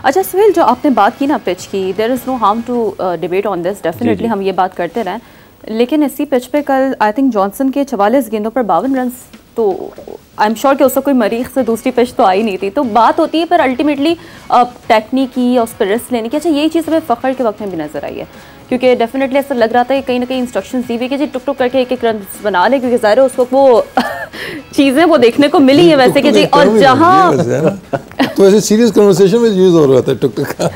अच्छा सुहेल, जो आपने बात की ना पिच की, there is no harm to debate on this, definitely हम ये बात करते रहें, लेकिन इसी पिच पे कल आई थिंक जॉनसन के 44 गेंदों पर 52 रन, तो आई एम श्योर कि उसका कोई मरीख से दूसरी पिच तो आई नहीं थी। तो बात होती है पर अल्टीमेटली टेक्निक की और उस पर रिस्क लेने की। अच्छा, यही चीज़ हमें फ़खर के वक्त में भी नजर आई है, क्योंकि डेफिनेटली ऐसा लग रहा था कि कहीं ना कहीं इंस्ट्रक्शंस दी हुई कि जी टुक टुक करके एक रन बना ले, क्योंकि ज़ाहिर है उस वक्त वो चीज़ें वो देखने को मिली है वैसे कि जी, और जहाँ तो ऐसे सीरियस कन्वर्सेशन में यूज़ हो रहा था टुक टुक का।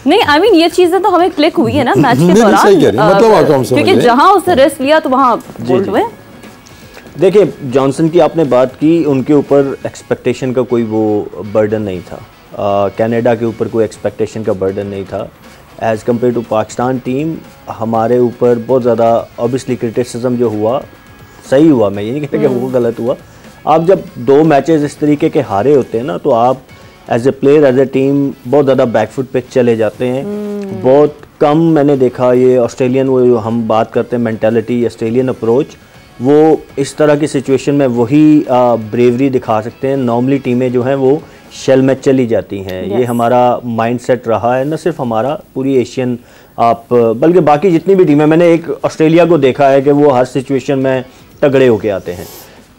नहीं, आई मीन ये चीजें तो हमें क्लिक हुई है ना मैच के दौरान, क्योंकि जहां उसने रिस्क लिया तो वहां बोल्ड हुए। देखिए, जॉनसन की आपने बात की, उनके ऊपर एक्सपेक्टेशन का कोई वो बर्डन नहीं था, कनाडा के ऊपर कोई एक्सपेक्टेशन का बर्डन नहीं था as compare to Pakistan team. हमारे ऊपर बहुत ज़्यादा ऑब्वियसली क्रिटिसिज्म जो हुआ, सही हुआ, मैं ये नहीं कहता कि वो गलत हुआ। आप जब 2 मैचेस इस तरीके के हारे होते हैं ना, तो आप as a player, as a team बहुत ज़्यादा बैकफुट पे चले जाते हैं। बहुत कम मैंने देखा ये ऑस्ट्रेलियन, वो हम बात करते हैं मेंटालिटी, ऑस्ट्रेलियन अप्रोच, वो इस तरह की सिचुएशन में वही ब्रेवरी दिखा सकते हैं। नॉर्मली टीमें जो हैं वो शेल में चली जाती हैं। ये हमारा माइंडसेट रहा है, न सिर्फ हमारा, पूरी एशियन आप बल्कि बाकी जितनी भी टीमें, मैंने एक ऑस्ट्रेलिया को देखा है कि वो हर सिचुएशन में तगड़े होके आते हैं।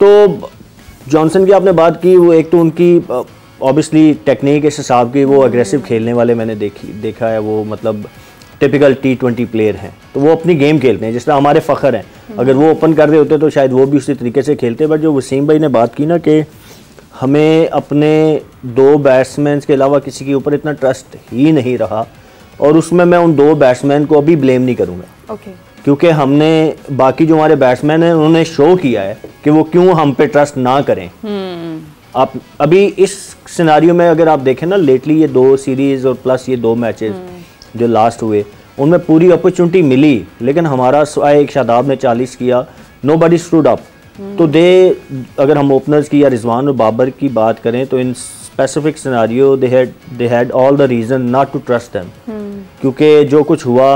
तो जॉनसन की आपने बात की, वो एक तो उनकी ऑब्वियसली टेक्निक इस हिसाब की, वो अग्रेसिव खेलने वाले मैंने देखा है, वो मतलब टिपिकल T20 प्लेयर हैं, तो वो अपनी गेम खेलते हैं जिस तरह हमारे फ़खर हैं। अगर वो ओपन कर रहे होते तो शायद वो भी उसी तरीके से खेलते। बट जो वसीम भाई ने बात की ना कि हमें अपने 2 बैट्समैन के अलावा किसी के ऊपर इतना ट्रस्ट ही नहीं रहा, और उसमें मैं उन 2 बैट्समैन को अभी ब्लेम नहीं करूँगा, क्योंकि हमने बाकी जो हमारे बैट्समैन हैं उन्होंने शो किया है कि वो क्यों हम पे ट्रस्ट ना करें। आप अभी इस सिनारियो में अगर आप देखें ना, लेटली ये 2 सीरीज़ और प्लस ये 2 मैचेस जो लास्ट हुए, उनमें पूरी अपॉर्चुनिटी मिली, लेकिन हमारा एक शादाब ने 40 किया, नोबडी स्टूड अप। तो अगर हम ओपनर्स की या रिजवान और बाबर की बात करें, तो in specific scenario they had all the reason not to trust them, क्योंकि जो कुछ हुआ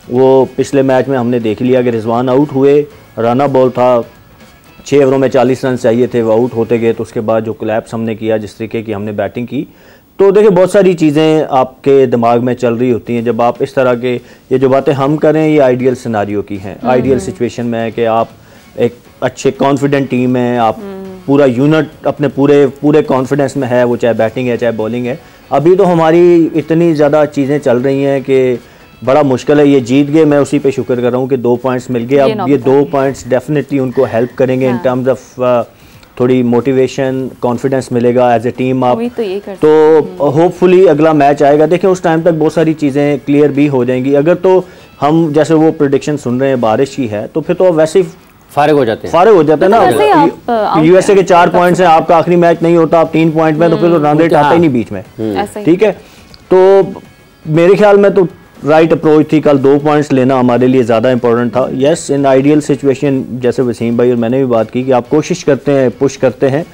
वो पिछले मैच में हमने देख लिया कि रिजवान आउट हुए, राना बॉल था, 6 ओवरों में 40 रन चाहिए थे, वो आउट होते गए। तो उसके बाद जो कोलैप्स हमने किया, जिस तरीके की हमने बैटिंग की, तो देखिए बहुत सारी चीज़ें आपके दिमाग में चल रही होती हैं जब आप इस तरह के, ये जो बातें हम करें ये आइडियल सिनारियो की हैं, आइडियल सिचुएशन में है कि आप एक अच्छे कॉन्फिडेंट टीम है, आप पूरा यूनिट अपने पूरे कॉन्फिडेंस में है, वो चाहे बैटिंग है चाहे बॉलिंग है। अभी तो हमारी इतनी ज़्यादा चीज़ें चल रही हैं कि बड़ा मुश्किल है। ये जीत गए, मैं उसी पे शुक्र कर रहा हूँ कि 2 पॉइंट्स मिल गए। अब ये 2 पॉइंट्स डेफिनेटली उनको हेल्प करेंगे इन टर्म्स ऑफ थोड़ी मोटिवेशन, कॉन्फिडेंस मिलेगा एज ए टीम आप। तो होपफुली अगला मैच आएगा, देखें उस टाइम तक बहुत सारी चीज़ें क्लियर भी हो जाएंगी। अगर तो हम जैसे वो प्रेडिक्शन सुन रहे हैं बारिश की है, तो फिर तो वैसे ही फारिग हो जाते हैं ना। यूएसए के 4 पॉइंट्स हैं, आपका आखिरी मैच नहीं होता, आप 3 पॉइंट में, तो फिर तो रन रेट आता ही नहीं बीच में, ठीक है। तो मेरे ख्याल में तो राइट अप्रोच थी, कल 2 पॉइंट्स लेना हमारे लिए ज़्यादा इंपॉर्टेंट था। यस, इन आइडियल सिचुएशन, जैसे वसीम भाई और मैंने भी बात की कि आप कोशिश करते हैं, पुश करते हैं,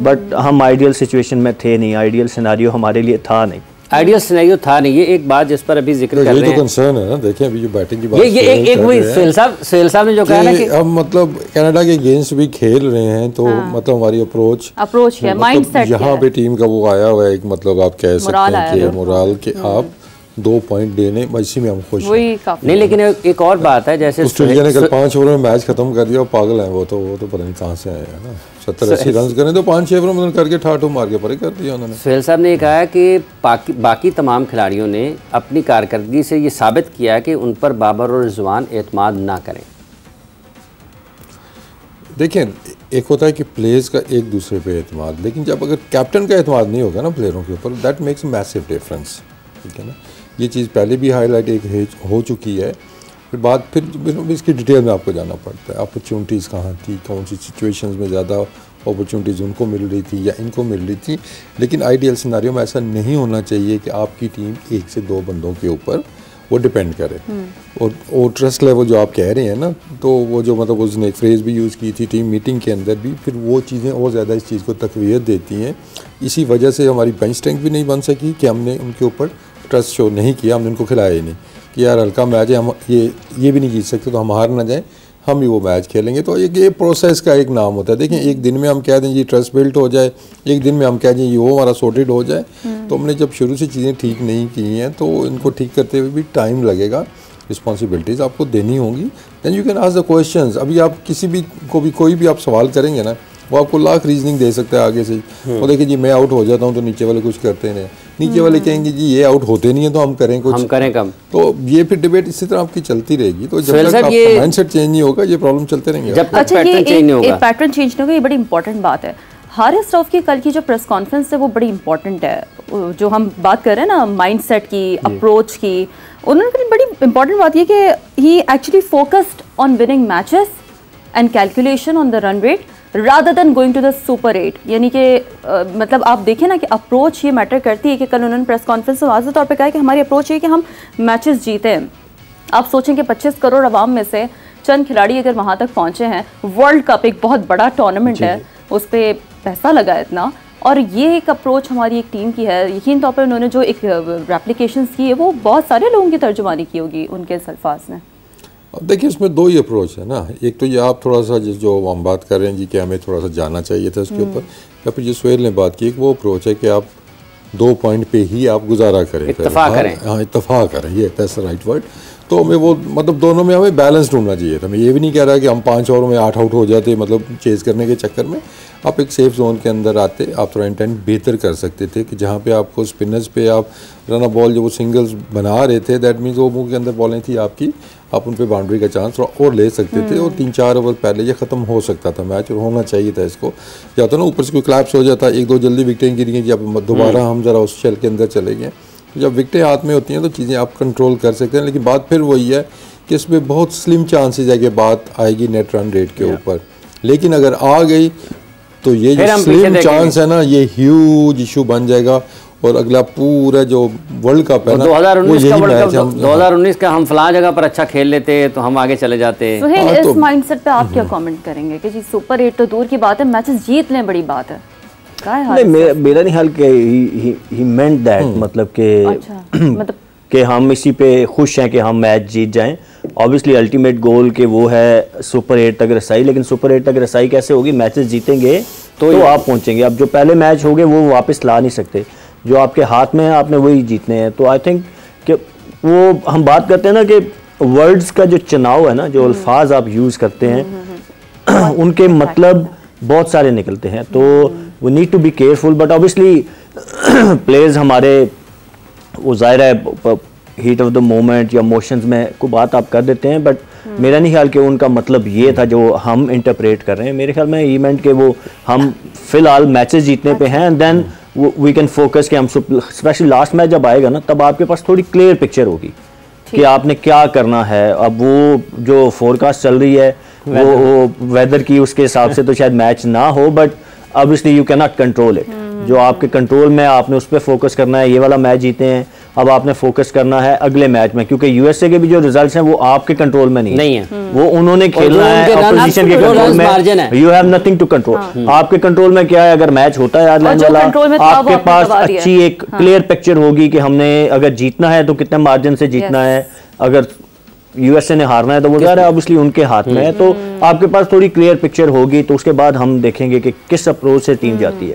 बट हम आइडियल सिचुएशन में थे नहीं, आइडियल सिनेरियो हमारे लिए था नहीं, आइडियल सिनेरियो था नहीं। ये एक बात जिस पर अभी जिक्र कर रहे हैं, तो कंसर्न है ना। देखिए अभी जो बैटिंग की बात, ये एक वही सोहेल साहब ने जो कहा ना कि अब मतलब कनाडा के अगेंस्ट भी खेल रहे हैं, तो मतलब हमारी अप्रोच है, माइंडसेट यहाँ पे टीम का वो आया हुआ है, एक मतलब आप कह सकते हैं कि मोराल के आप 2 पॉइंट देने, इसी में हम खुश हैं। नहीं, लेकिन एक और बात है, जैसे ऑस्ट्रेलिया ने कल 5 ओवर में मैच खत्म कर दिया, पागल है वो तो पता नहीं कहाँ से आए हैं ना। 70-80 रन करें तो 5-6 ओवर में करके ठाठो मार के परे कर दिया उन्होंने। सोहेल साहब ने कहा कि बाकी तमाम खिलाड़ियों ने अपनी कारकर्दगी से ये साबित किया कि उन पर बाबर और रिजवान एतमाद ना करें। देखें, एक होता है कि प्लेयर्स का एक दूसरे पे एतमाद, लेकिन जब अगर कैप्टन का एतमाद नहीं होगा ना प्लेयरों के ऊपर, दैट मेक्स मैसिव डिफरेंस, ठीक है ना। ये चीज़ पहले भी हाईलाइट एक हो चुकी है। फिर बात फिर इसकी डिटेल में आपको जाना पड़ता है, अपॉर्चुनिटीज़ कहाँ थी, कौन सी सिचुएशंस में ज़्यादा अपॉर्चुनिटीज़ उनको मिल रही थी या इनको मिल रही थी। लेकिन आइडियल सिनेरियो में ऐसा नहीं होना चाहिए कि आपकी टीम 1 से 2 बंदों के ऊपर वो डिपेंड करे। और ट्रस्ट लेवल जो आप कह रहे हैं ना, तो वो जो मतलब उसने एक फ्रेज़ भी यूज़ की थी टीम मीटिंग के अंदर भी, फिर वो चीज़ें और ज़्यादा इस चीज़ को तक़वियत देती हैं। इसी वजह से हमारी बेंच स्ट्रेंथ भी नहीं बन सकी कि हमने उनके ऊपर ट्रस्ट शो नहीं किया, हमने उनको खिलाया ही नहीं कि यार हल्का मैच है, हम ये भी नहीं जीत सकते, तो हम हार ना जाएं, हम ही वो मैच खेलेंगे। तो ये प्रोसेस का एक नाम होता है। देखिए, एक दिन में हम कह दें ये ट्रस्ट बिल्ट हो जाए, एक दिन में हम कह दें ये वो हमारा सॉर्टेड हो जाए, तो हमने जब शुरू से चीज़ें ठीक नहीं की हैं तो इनको ठीक करते हुए भी टाइम लगेगा, रिस्पॉन्सिबिलिटीज़ आपको देनी होंगी। Then you can ask the questions. अभी आप किसी भी को भी कोई भी आप सवाल करेंगे ना, वो आपको लाख रीजनिंग दे सकता है आगे से। वो देखिए जी मैं आउट हो जाता हूँ तो नीचे वाले कुछ करते नहीं, नीचे वाले कहेंगे जी ये आउट होते नहीं है तो हम करें कुछ, हम करें कम। तो ये फिर डिबेट इसी तरह आपकी चलती रहेगी। तो जब तक आपका माइंडसेट चेंज नहीं होगा ये प्रॉब्लम चलते रहेंगे। जब तक पैटर्न चेंज नहीं होगा, पैटर्न चेंज नहीं होगा, ये बड़ी इंपॉर्टेंट बात है। हारिस रऊफ की कल की जो प्रेस कॉन्फ्रेंस है वो बड़ी इंपॉर्टेंट है। जो हम बात कर रहे हैं ना माइंडसेट की, अप्रोच की, उन्होंने बड़ी इंपॉर्टेंट बात ये कि he actually focused on winning matches and calculation on the run rate rather than going to the super 8। यानी कि मतलब आप देखें ना कि अप्रोच ये मैटर करती है। कि कल उन्होंने प्रेस कॉन्फ्रेंस में वाज़ेह तौर पे कहा कि हमारी अप्रोच ये कि हम मैचेस जीते हैं। आप सोचें कि 25 करोड़ आवाम में से चंद खिलाड़ी अगर वहाँ तक पहुँचे हैं, वर्ल्ड कप एक बहुत बड़ा टूर्नामेंट है, उस पर पैसा लगा इतना, और ये एक अप्रोच हमारी एक टीम की है। यकीन तौर पर उन्होंने जो एक रेप्लिकेशंस की है वो बहुत सारे लोगों की तर्जुमानी की होगी उनके अल्फाज ने। अब देखिए इसमें दो ही अप्रोच है ना, एक तो ये आप थोड़ा सा जो हम बात कर रहे हैं जी कि हमें थोड़ा सा जानना चाहिए था उसके ऊपर, या फिर जो सुहेल ने बात की, एक वो अप्रोच है कि आप 2 पॉइंट पे ही आप गुजारा करें, इत्तफाक करें। हाँ इत्तफाक करें, ये दैट्स द राइट वर्ड। तो हमें वो मतलब दोनों में हमें बैलेंस ढूंढना चाहिए था। मैं ये भी नहीं कह रहा कि हम 5 ओवर में 8 आउट हो जाते, मतलब चेज़ करने के चक्कर में आप एक सेफ जोन के अंदर आते, आप थोड़ा इंटेंट बेहतर कर सकते थे कि जहाँ पे आपको स्पिनर्स पे आप रन बॉल जो वो सिंगल्स बना रहे थे, दैट मीन्स वो मुंह के अंदर बॉलें थी आपकी, आप उन पे बाउंड्री का चांस थोड़ा और ले सकते थे, और 3-4 ओवर पहले ये ख़त्म हो सकता था मैच, और होना चाहिए था इसको। या तो ना ऊपर से कोई क्लैप्स हो जाता, 1-2 जल्दी विकेटें गिरी, जब दोबारा हम ज़रा उस शेल के अंदर चले गए। जब विकेटें हाथ में होती हैं तो चीज़ें आप कंट्रोल कर सकते हैं, लेकिन बात फिर वही है कि इसमें बहुत स्लिम चांसेस है कि बात आएगी नेट रन रेट के ऊपर, लेकिन अगर आ गई तो ये जो स्लिम चांस है ना ये ह्यूज इशू बन जाएगा, और अगला पूरा जो वर्ल्ड कप है ना 2019 का हम फलां जगह पर अच्छा खेल लेते तो हम आगे चले जाते। सुहेल, इस माइंडसेट पे आप क्या कमेंट करेंगे कि जी सुपर 8 तो दूर की बात है, मैचेस जीत लें बड़ी बात है? नहीं, मेरा नहीं हाल के ही मेंट दैट, मतलब कि हम इसी पे खुश हैं कि हम मैच जीत जाएं। ऑब्वियसली अल्टीमेट गोल के वो है सुपर 8 तक रसाई, लेकिन सुपर 8 तक रसाई कैसे होगी? मैचेस जीतेंगे तो आप पहुंचेंगे। अब जो पहले मैच हो गए वो वापस ला नहीं सकते, जो आपके हाथ में है आपने वही जीतने हैं। तो आई थिंक कि वो हम बात करते हैं ना कि वर्ड्स का जो चुनाव है ना, जो अल्फाज आप यूज़ करते हैं उनके मतलब बहुत सारे निकलते हैं, तो we need to be careful. But obviously players हमारे वो ज़ाहिर है हीट ऑफ द मोमेंट या मोशंस में कोई बात आप कर देते हैं, बट मेरा नहीं ख्याल कि उनका मतलब ये था जो हम इंटरप्रेट कर रहे हैं। मेरे ख्याल में ये मेंट कि वो हम फिलहाल मैचेस जीतने पे हैं, and then we can focus कि हम स्पेशली लास्ट मैच जब आएगा ना तब आपके पास थोड़ी क्लियर पिक्चर होगी कि आपने क्या करना है। अब वो जो फोरकास्ट चल रही है वो वेदर की, उसके हिसाब से तो शायद मैच ना हो, but obviously you can not control it. जो आपके कंट्रोल में, आपने उस पर फोकस करना है। ये वाला मैच जीते हैं, अब आपने फोकस करना है अगले मैच में, क्योंकि यूएसए के भी जो रिजल्ट्स हैं वो आपके कंट्रोल में नहीं है। वो उन्होंने खेलना है अपोजिशन के कंट्रोल में, you have nothing to control. आपके कंट्रोल में क्या है? अगर मैच होता है आयरलैंड वाला, आपके पास अच्छी एक क्लियर पिक्चर होगी कि हमने अगर जीतना है तो कितने मार्जिन से जीतना है, अगर यूएसए ने हारना है तो वो ज़ाहिर है ऑब्वियसली उनके हाथ में है। तो आपके पास थोड़ी क्लियर पिक्चर होगी, तो उसके बाद हम देखेंगे कि किस अप्रोच से टीम जाती है।